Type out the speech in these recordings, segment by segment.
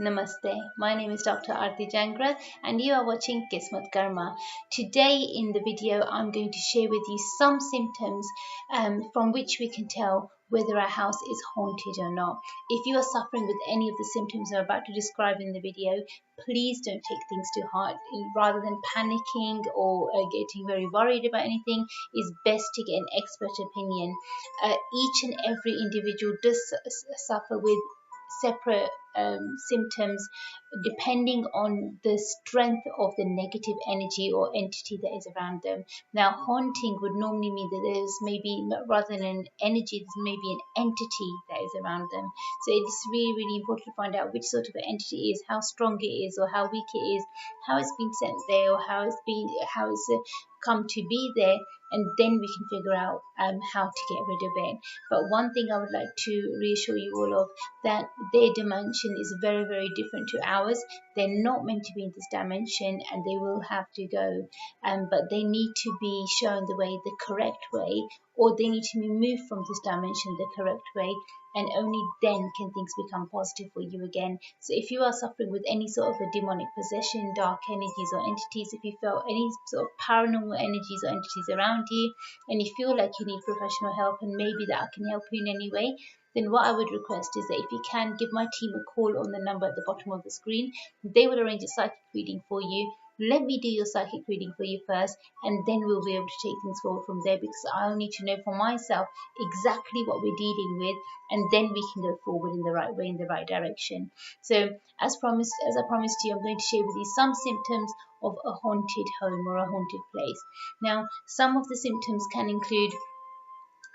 Namaste. My name is Dr. Aarti Jangra and you are watching Kismatkarma. Today in the video I'm going to share with you some symptoms from which we can tell whether our house is haunted or not. If you are suffering with any of the symptoms I'm about to describe in the video, please don't take things to heart. Rather than panicking or getting very worried about anything, it's best to get an expert opinion. Each and every individual does suffer with separate symptoms depending on the strength of the negative energy or entity that is around them. Now, haunting would normally mean that there's maybe, rather than an energy, there's maybe an entity that is around them. So it's really, really important to find out which sort of entity it is, how strong it is, or how weak it is, how it's been sent there, or how it's come to be there, and then we can figure out how to get rid of it. But one thing I would like to reassure you all of, that their dimension is very, very different to ours. They're not meant to be in this dimension and they will have to go, but they need to be shown the way, the correct way, or they need to be moved from this dimension the correct way, and only then can things become positive for you again. So if you are suffering with any sort of a demonic possession, dark energies or entities, if you feel any sort of paranormal energies or entities around you, and you feel like you need professional help and maybe that I can help you in any way, then what I would request is that if you can, give my team a call on the number at the bottom of the screen. They will arrange a psychic reading for you. Let me do your psychic reading for you first, and then we'll be able to take things forward from there, because I'll need to know for myself exactly what we're dealing with, and then we can go forward in the right way, in the right direction. So as I promised you, I'm going to share with you some symptoms of a haunted home or a haunted place. Now, some of the symptoms can include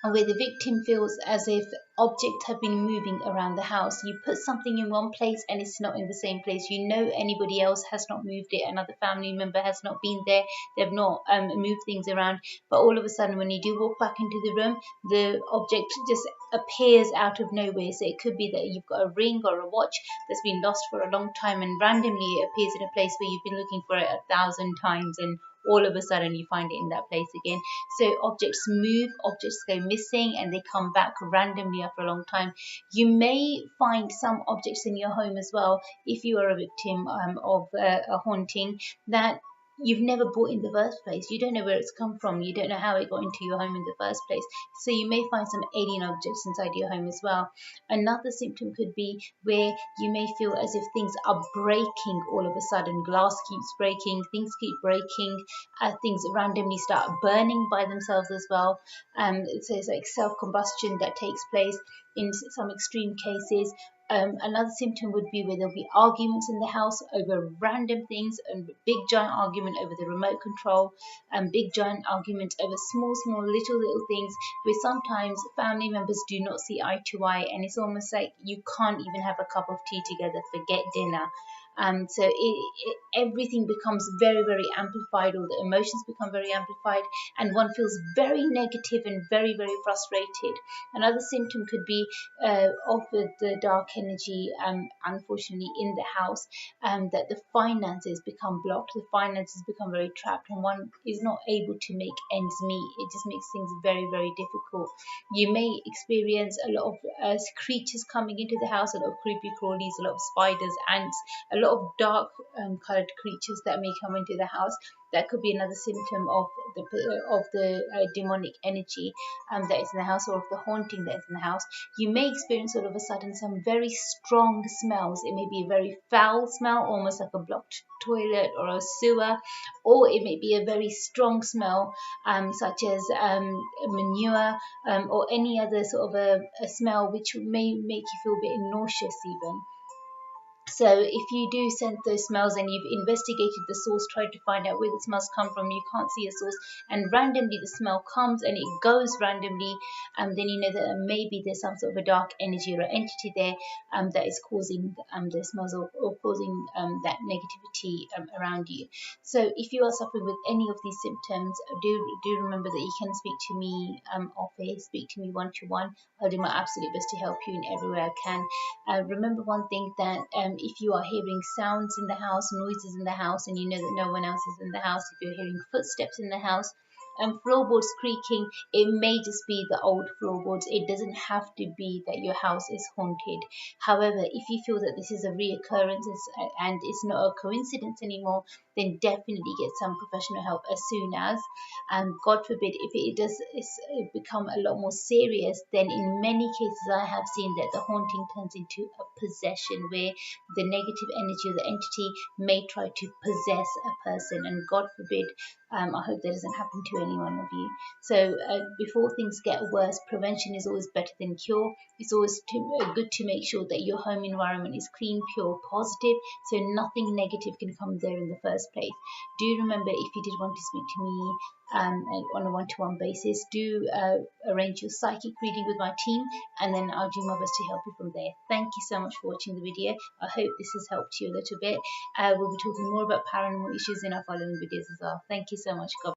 where the victim feels as if objects have been moving around the house. You put something in one place and it's not in the same place. You know anybody else has not moved it, another family member has not been there, they've not moved things around, but all of a sudden when you do walk back into the room, the object just appears out of nowhere. So it could be that you've got a ring or a watch that's been lost for a long time and randomly it appears in a place where you've been looking for it 1,000 times, and all of a sudden you find it in that place again. So objects move, objects go missing, and they come back randomly after a long time. You may find some objects in your home as well, if you are a victim of a haunting, that you've never bought in the first place. You don't know where it's come from. You don't know how it got into your home in the first place. So you may find some alien objects inside your home as well. Another symptom could be where you may feel as if things are breaking all of a sudden. Glass keeps breaking, things keep breaking, things randomly start burning by themselves as well. So it's like self-combustion that takes place in some extreme cases. Another symptom would be where there'll be arguments in the house over random things, and big giant argument over the remote control, and big giant argument over small little things, where sometimes family members do not see eye to eye, and it's almost like you can't even have a cup of tea together, forget dinner. So everything becomes very, very amplified, all the emotions become very amplified, and one feels very negative and very, very frustrated. Another symptom could be of the dark energy, unfortunately, in the house, that the finances become blocked, the finances become very trapped, and one is not able to make ends meet. It just makes things very, very difficult. You may experience a lot of creatures coming into the house, a lot of creepy crawlies, a lot of spiders, ants, a lot of dark colored creatures that may come into the house. That could be another symptom of the demonic energy that is in the house, or of the haunting that is in the house. You may experience all of a sudden some very strong smells. It may be a very foul smell, almost like a blocked toilet or a sewer, or it may be a very strong smell, such as manure, or any other sort of a smell which may make you feel a bit nauseous even. So if you do sense those smells and you've investigated the source, tried to find out where the smells come from, you can't see a source, and randomly the smell comes and it goes randomly, then you know that maybe there's some sort of a dark energy or entity there that is causing the smells, or causing that negativity around you. So if you are suffering with any of these symptoms, do remember that you can speak to me off air, speak to me one-to-one. I'll do my absolute best to help you in every way I can. Remember one thing, that if you are hearing sounds in the house, noises in the house, and you know that no one else is in the house, if you're hearing footsteps in the house, floorboards creaking, it may just be the old floorboards. It doesn't have to be that your house is haunted. However, if you feel that this is a reoccurrence and it's not a coincidence anymore, then definitely get some professional help as soon as. And God forbid, if it does become a lot more serious, then in many cases I have seen that the haunting turns into a possession, where the negative energy or the entity may try to possess a person, and God forbid, I hope that doesn't happen to any one of you. So before things get worse, prevention is always better than cure. It's always good to make sure that your home environment is clean, pure, positive, so nothing negative can come there in the first place. Do remember, if you did want to speak to me on a one-to-one basis, do arrange your psychic reading with my team, and then I'll do my best to help you from there. Thank you so much for watching the video. I hope this has helped you a little bit. We'll be talking more about paranormal issues in our following videos as well. Thank you so much. God